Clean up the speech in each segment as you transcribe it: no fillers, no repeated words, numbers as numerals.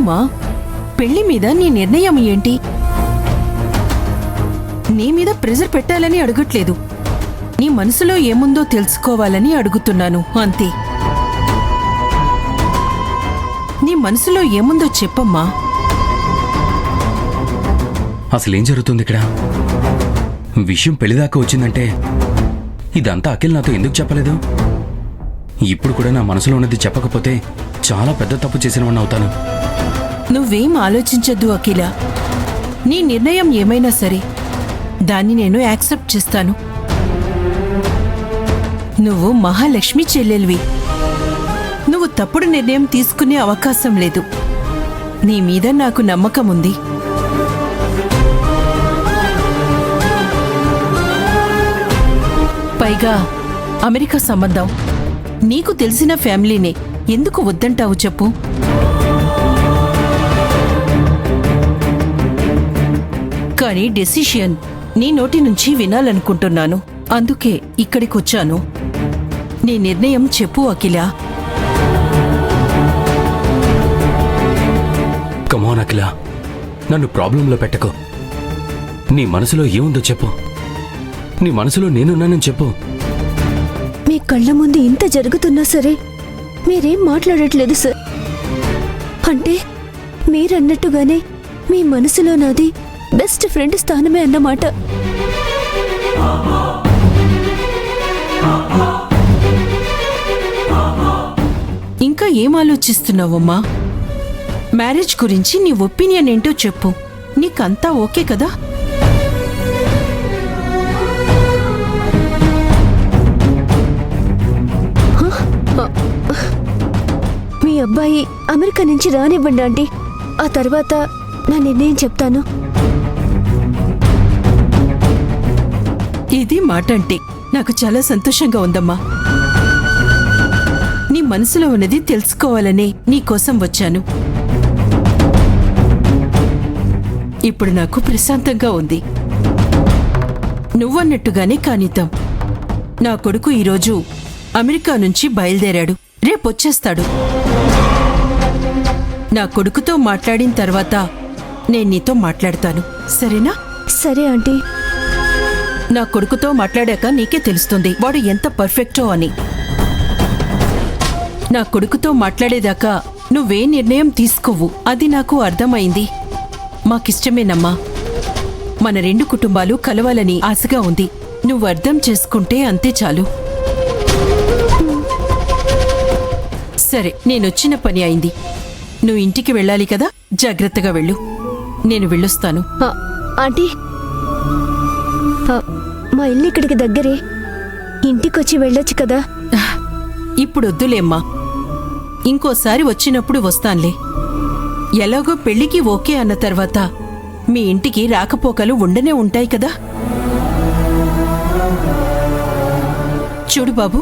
చెప్పమ్మా, పెళ్లి మీద నీ నిర్ణయం ఏంటి? నీ మీద ప్రెజర్ పెట్టాలని అడగట్లేదు, నీ మనసులో ఏముందో తెలుసుకోవాలని అడుగుతున్నాను అంతే. నీ మనసులో ఏముందో చెప్పమ్మా. అసలేం జరుగుతుంది ఇక్కడ? విషయం పెళ్లిదాకా వచ్చిందంటే ఇదంతా అఖిల్ నాతో ఎందుకు చెప్పలేదు? ఇప్పుడు కూడా నా మనసులో ఉన్నది చెప్పకపోతే చాలా పెద్ద తప్పు చేసినవని అవుతాను. నువ్వేం ఆలోచించద్దు అఖిల, నీ నిర్ణయం ఏమైనా సరే దాన్ని నేను యాక్సెప్ట్ చేస్తాను. నువ్వు మహాలక్ష్మి చెల్లెల్వి, నువ్వు తప్పుడు నిర్ణయం తీసుకునే అవకాశం లేదు. నీ మీద నాకు నమ్మకం ఉంది. పైగా అమెరికా సంబంధం నీకు తెలిసిన ఫ్యామిలీనే, ఎందుకు వద్దంటావు చెప్పు? కానీ డెసిషన్ నీ నోటి నుంచి వినాలనుకుంటున్నాను, అందుకే ఇక్కడికొచ్చాను. నీ నిర్ణయం చెప్పు అఖిల. కమాన్ అఖిల, నన్ను ప్రాబ్లంలో పెట్టకు. నీ మనసులో ఏముందో చెప్పు. నీ మనసులో నేనున్నానని చెప్పు. మీ కళ్ళ ముందు ఇంత జరుగుతున్నా సరే మీరేం మాట్లాడట్లేదు సార్. అంటే మీరన్నట్టుగానే మీ మనసులో నాది బెస్ట్ ఫ్రెండ్ స్థానమే అన్నమాట. ఇంకా ఏం ఆలోచిస్తున్నావమ్మా? మ్యారేజ్ గురించి నీ ఒపీనియన్ ఏంటో చెప్పు. నీకంతా ఓకే కదా? మీ అబ్బాయి అమెరికా నుంచి రానివ్వండి ఆంటీ, ఆ తర్వాత నా నిర్ణయం చెప్తాను. ఇది మాట అంటే నాకు చాలా సంతోషంగా ఉందమ్మా. నీ మనసులో ఉన్నది తెలుసుకోవాలనే నీకోసం వచ్చాను. ఇప్పుడు నాకు ప్రశాంతంగా ఉంది. నువ్వన్నట్టుగానే కానిద్దాం. నా కొడుకు ఈరోజు అమెరికా నుంచి బయలుదేరాడు, రేపొచ్చేస్తాడు. నా కొడుకుతో మాట్లాడిన తర్వాత నేను నీతో మాట్లాడతాను, సరేనా? సరే ఆంటీ. నా కొడుకుతో మాట్లాడాక నీకే తెలుస్తుంది వాడు ఎంత పర్ఫెక్టో అని. నా కొడుకుతో మాట్లాడేదాకా నువ్వే నిర్ణయం తీసుకోవు, అది నాకు అర్థమైంది. మాకిష్టమేనమ్మా, మన రెండు కుటుంబాలు కలవాలని ఆశగా ఉంది. నువ్వు అర్థం చేసుకుంటే అంతే చాలు. సరే, నేనొచ్చిన పని అయింది. నువ్వు ఇంటికి వెళ్ళాలి కదా, జాగ్రత్తగా వెళ్ళు. నేను వెళ్ళొస్తాను. ఆంటీ, మా ఇల్లు ఇక్కడికి దగ్గరే, ఇంటికొచ్చి వెళ్ళొచ్చు కదా? ఇప్పుడొద్దులేమ్మా, ఇంకోసారి వచ్చినప్పుడు వస్తాన్లే. ఎలాగో పెళ్లికి ఓకే అన్న తర్వాత మీ ఇంటికి రాకపోకలు ఉండనే ఉంటాయి కదా. చూడు బాబు,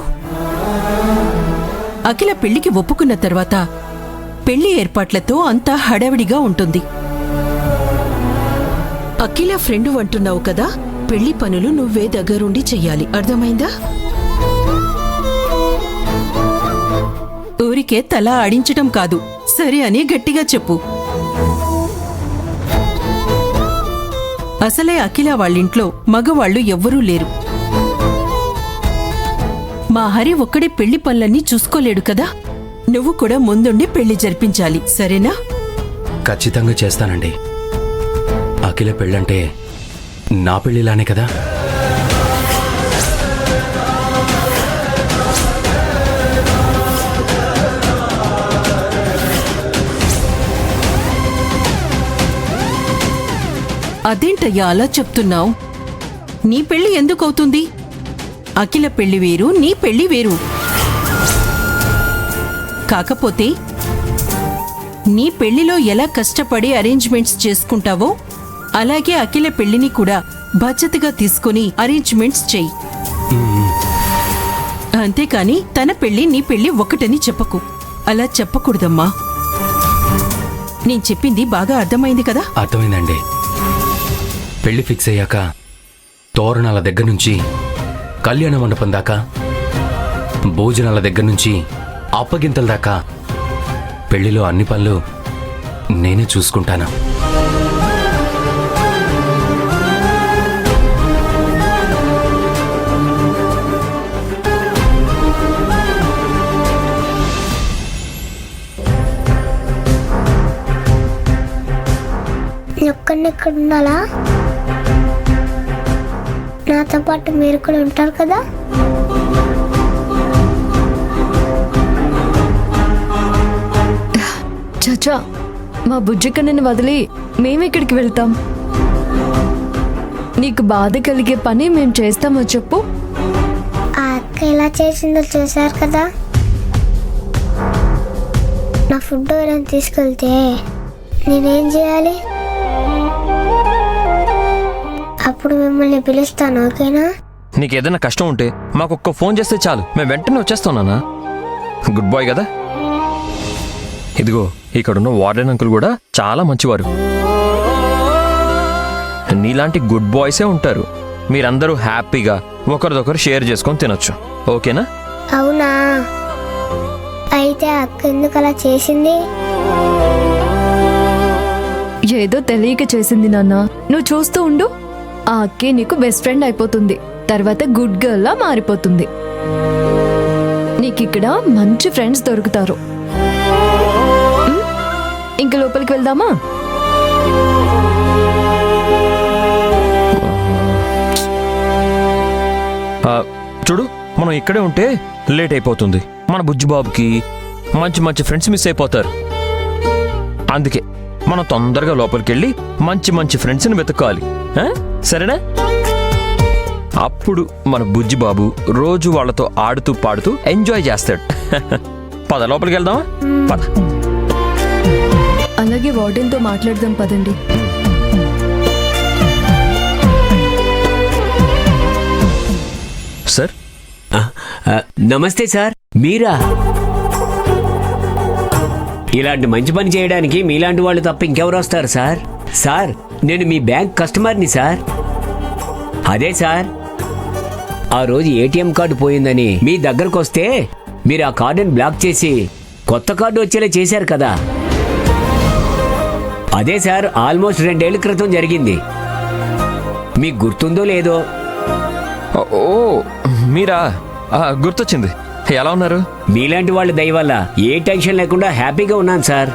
అఖిల పెళ్లికి ఒప్పుకున్న తర్వాత పెళ్లి ఏర్పాట్లతో అంతా హడావిడిగా ఉంటుంది. అఖిల ఫ్రెండు అంటున్నావు కదా, పెళ్లి పనులు నువ్వే దగ్గరుండి చెయ్యాలి, అర్థమైందా? ఊరికే తల ఆడించటం కాదు, సరే అని గట్టిగా చెప్పు. అసలే అఖిల వాళ్ళింట్లో మగవాళ్లు ఎవ్వరూ లేరు. మా హరి ఒక్కడే పెళ్లి పనులన్నీ చూసుకోలేడు కదా, నువ్వు కూడా ముందుండి పెళ్లి జరిపించాలి, సరేనా? ఖచ్చితంగా చేస్తానండి. అఖిల పెళ్ళంటే నా పెళ్లిలానే కదా. అదేంటయ్యా అలా చెప్తున్నావు? నీ పెళ్లి ఎందుకవుతుంది? అఖిల పెళ్లి వేరు, నీ పెళ్లి వేరు. కాకపోతే నీ పెళ్లిలో ఎలా కష్టపడి అరేంజ్మెంట్స్ చేసుకుంటావో అలాగే అఖిల పెళ్లిని కూడా బాధ్యతగా తీసుకుని అరేంజ్మెంట్స్ చెయ్యి. అంతేకాని తన పెళ్లి నీ పెళ్లి ఒకటని చెప్పకు. అలా చెప్పకూడదమ్మా. నేను చెప్పింది బాగా అర్థమైంది కదా? అర్థమైందండి. పెళ్లి ఫిక్స్ అయ్యాక తోరణాల దగ్గర నుంచి కళ్యాణ మండపం దాకా, భోజనాల దగ్గర నుంచి అప్పగింతల దాకా పెళ్లిలో అన్ని పనులు నేనే చూసుకుంటాను. ఒక్కడిని ఇక్కడ ఉండాలా? నాతో పాటు మీరు కూడా ఉంటారు కదా? చచా, మా బుజ్జికన్నని వదిలి మేమెక్కడికి వెళ్తాం? నీకు బాధ కలిగే పని మేం చేస్తామో చెప్పు. ఆ అక్క ఎలా చేసిందో చూసారు కదా. నా ఫుడ్ ఎవరైనా తీసుకెళ్తే నేనేం చేయాలి? అప్పుడు మిమ్మల్ని పిలుస్తాను, ఓకేనా? నీకు ఏదైనా కష్టం ఉంటే మాకు ఒక్క ఫోన్ చేస్తే చాలు, మేము వెంటనే వచ్చేస్తాం నాన్న. గుడ్ బాయ్ కదా. ఇదిగో ఇక్కడున్న వార్డెన్ అంకుల్ కూడా చాలా మంచివారు. నీలాంటి గుడ్ బాయ్సే ఉంటారు. మీరందరూ హ్యాపీగా ఒకరిదొకరు షేర్ చేసుకొని తినొచ్చు, ఓకేనా? అవునా? అయితే అక్క ఎందుకు అలా చేసింది? ఏదో తెలియక చేసింది నాన్న. నువ్వు చూస్తూ ఉండు, ఆ అక్కే నీకు బెస్ట్ ఫ్రెండ్ అయిపోతుంది. తర్వాత గుడ్ గర్ల్ లా మారిపోతుంది. నీకిక్కడ మంచి ఫ్రెండ్స్ దొరుకుతారు. ఇంక లోపలికి వెళ్దామా? చూడు, మనం ఇక్కడే ఉంటే లేట్ అయిపోతుంది. మన బుజ్జిబాబుకి మంచి మంచి ఫ్రెండ్స్ మిస్ అయిపోతారు. అందుకే మనం తొందరగా లోపలికి వెళ్ళి మంచి మంచి ఫ్రెండ్స్ని వెతుక్కోవాలి, సరేనా? అప్పుడు మన బుజ్జిబాబు రోజు వాళ్ళతో ఆడుతూ పాడుతూ ఎంజాయ్ చేస్తాడు. పద లోపలికి వెళ్దామా? పద. అలాగే వార్డెన్తో మాట్లాడదాం పదండి. సార్, నమస్తే సార్, మీరా? ఇలాంటి మంచి పని చేయడానికి మీలాంటి వాళ్ళు తప్ప ఇంకెవరు వస్తారు సార్? సార్, నేను మీ బ్యాంక్ కస్టమర్ని సార్. అదే సార్, ఆ రోజు ఏటీఎం కార్డు పోయిందని మీ దగ్గరకు వస్తే మీరు ఆ కార్డుని బ్లాక్ చేసి కొత్త కార్డు వచ్చేలా చేశారు కదా. అదే సార్, ఆల్మోస్ట్ 2 ఏళ్ల క్రితం జరిగింది. మీకు గుర్తుందో లేదో? ఓ మీరా, గుర్తొచ్చింది. ఎలా ఉన్నారు? మీలాంటి వాళ్ళ దయ వల్ల ఏ టెన్షన్ లేకుండా హ్యాపీగా ఉన్నాను సార్.